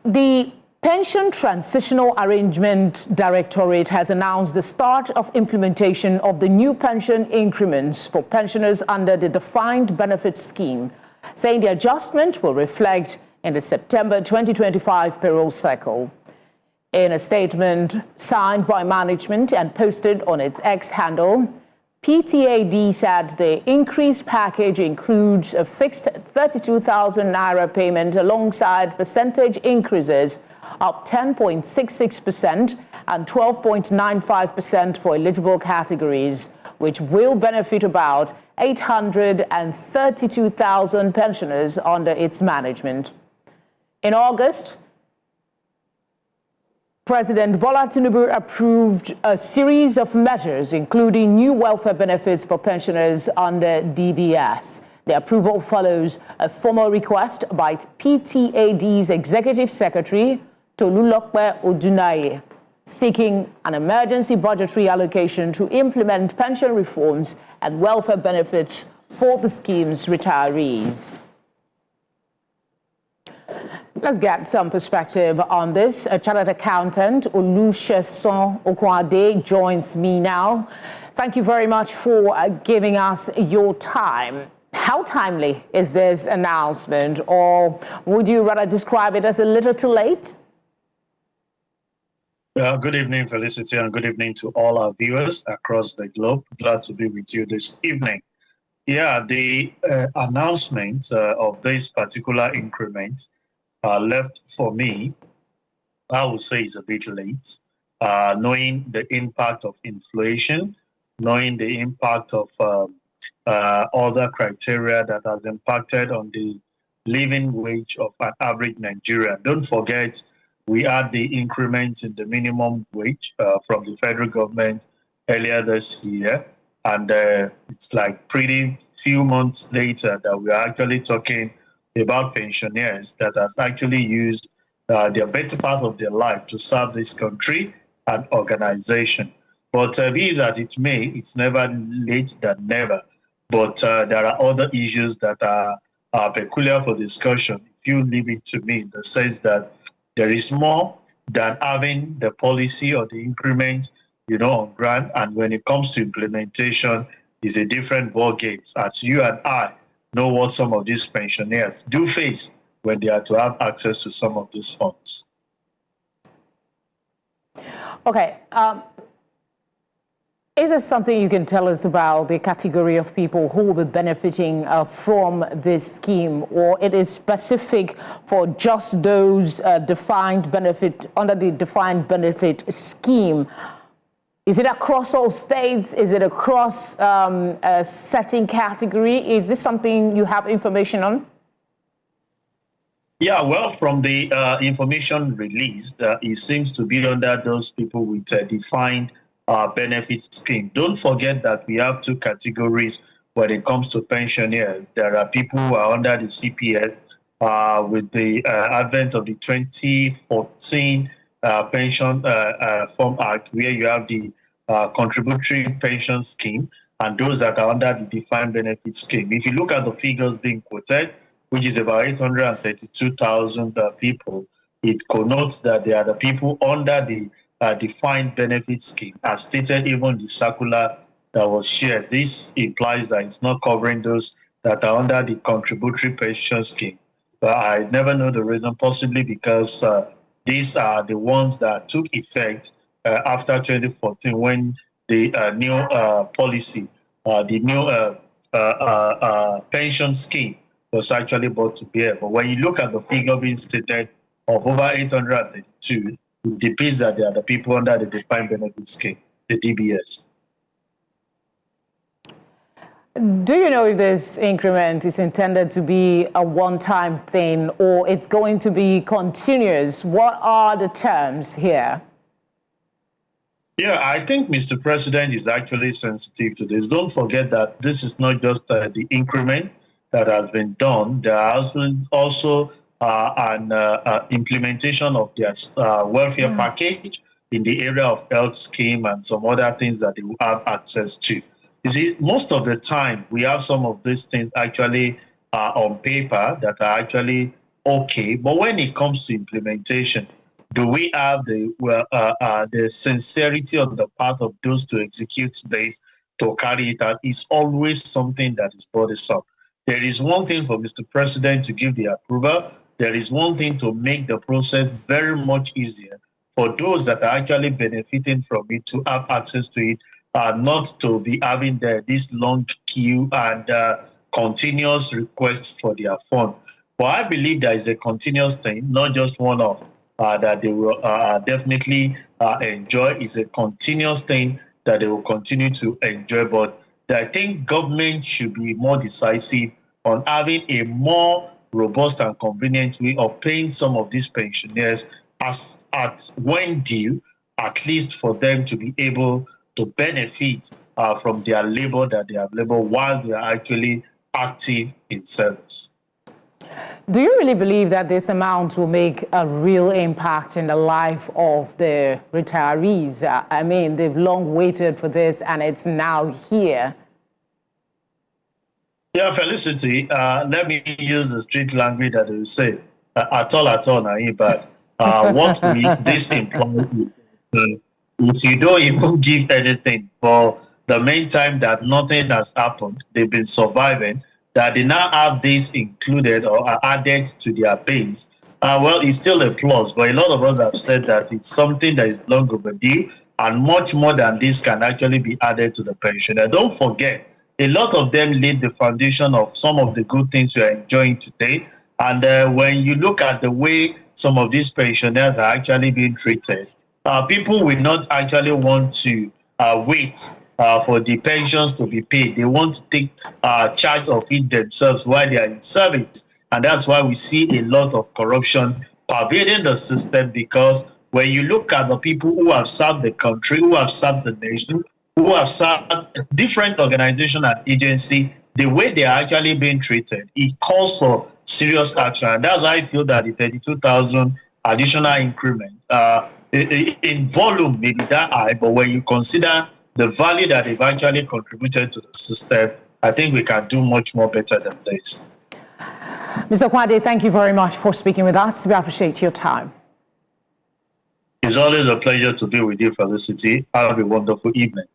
The Pension Transitional Arrangement Directorate has announced the start of implementation of the new pension increments for pensioners under the defined benefit scheme, saying the adjustment will reflect in the September 2025 payroll cycle. In a statement signed by management and posted on its X handle, PTAD said the increased package includes a fixed 32,000 naira payment alongside percentage increases of 10.66% and 12.95% for eligible categories, which will benefit about 832,000 pensioners under its management. In August, President Bola Tinubu approved a series of measures, including new welfare benefits for pensioners under DBS. The approval follows a formal request by PTAD's Executive Secretary, Tolulokpe Odunaye, seeking an emergency budgetary allocation to implement pension reforms and welfare benefits for the scheme's retirees. Let's get some perspective on this. A chartered accountant, Olusesan Okunade, joins me now. Thank you very much for giving us your time. How timely is this announcement, or would you rather describe it as a little too late? Good evening, Felicity, and good evening to all our viewers across the globe. Glad to be with you this evening. Yeah, the announcement of this particular increment left for me, I would say, is a bit late, knowing the impact of inflation, knowing the impact of other criteria that has impacted on the living wage of an average Nigerian. Don't forget, we had the increment in the minimum wage from the federal government earlier this year, and it's like pretty few months later that we are actually talking about pensioners that have actually used the better part of their life to serve this country and organization. But be that it may, it's never late than never. But there are other issues that are peculiar for discussion. If you leave it to me, in the sense that there is more than having the policy or the increment, on ground. And when it comes to implementation, it's a different ball game. As you and I know what some of these pensioners do face when they are to have access to some of these funds. Okay. Is there something you can tell us about the category of people who will be benefiting from this scheme, or it is specific for just those defined benefit under the defined benefit scheme? Is it across all states? Is it across a setting category? Is this something you have information on? Yeah, well, from the information released, it seems to be under those people with a defined benefit scheme. Don't forget that we have two categories when it comes to pensioners. There are people who are under the CPS with the advent of the 2014 Pension Reform Act, where you have the contributory pension scheme, and those that are under the defined benefit scheme. If you look at the figures being quoted, which is about 832,000 people, it connotes that they are the people under the defined benefit scheme, as stated even in the circular that was shared. This implies that it's not covering those that are under the contributory pension scheme. But I never know the reason, possibly because these are the ones that took effect after 2014, when the new policy, the new pension scheme was actually brought to bear. But when you look at the figure being stated of over 832, it depicts that they are the people under the defined benefit scheme, the DBS. Do you know if this increment is intended to be a one-time thing or it's going to be continuous? What are the terms here? Yeah, I think Mr. President is actually sensitive to this. Don't forget that this is not just the increment that has been done. There are also an implementation of their welfare package in the area of health scheme and some other things that they will have access to. You see, most of the time, we have some of these things actually on paper that are actually okay. But when it comes to implementation, do we have the sincerity on the part of those to execute this, to carry it out? Is always something that is bothersome. There is one thing for Mr. President to give the approval. There is one thing to make the process very much easier for those that are actually benefiting from it to have access to it, not to be having this long queue and continuous request for their funds. But I believe there is a continuous thing, not just one-off, that they will definitely enjoy. Is a continuous thing that they will continue to enjoy. But I think government should be more decisive on having a more robust and convenient way of paying some of these pensioners at when due, at least for them to be able to benefit from their labor that they have labored while they are actually active in service. Do you really believe that this amount will make a real impact in the life of the retirees? I mean, they've long waited for this and it's now here. Yeah, Felicity, let me use the street language that they say. At all, but what this employees, if you don't even give anything for the meantime that nothing has happened, they've been surviving, that they now have this included or are added to their base, well, it's still a plus. But a lot of us have said that it's something that is long overdue, and much more than this can actually be added to the pension. And don't forget, a lot of them laid the foundation of some of the good things we are enjoying today. And when you look at the way some of these pensioners are actually being treated, people will not actually want to wait for the pensions to be paid. They want to take charge of it themselves while they are in service. And that's why we see a lot of corruption pervading the system, because when you look at the people who have served the country, who have served the nation, who have served different organizations and agencies, the way they are actually being treated, it calls for serious action. And that's why I feel that the 32,000 additional increment in volume may be that high, but when you consider the value that they've actually contributed to the system, I think we can do much more better than this. Mr. Okunade, thank you very much for speaking with us. We appreciate your time. It's always a pleasure to be with you, Felicity. Have a wonderful evening.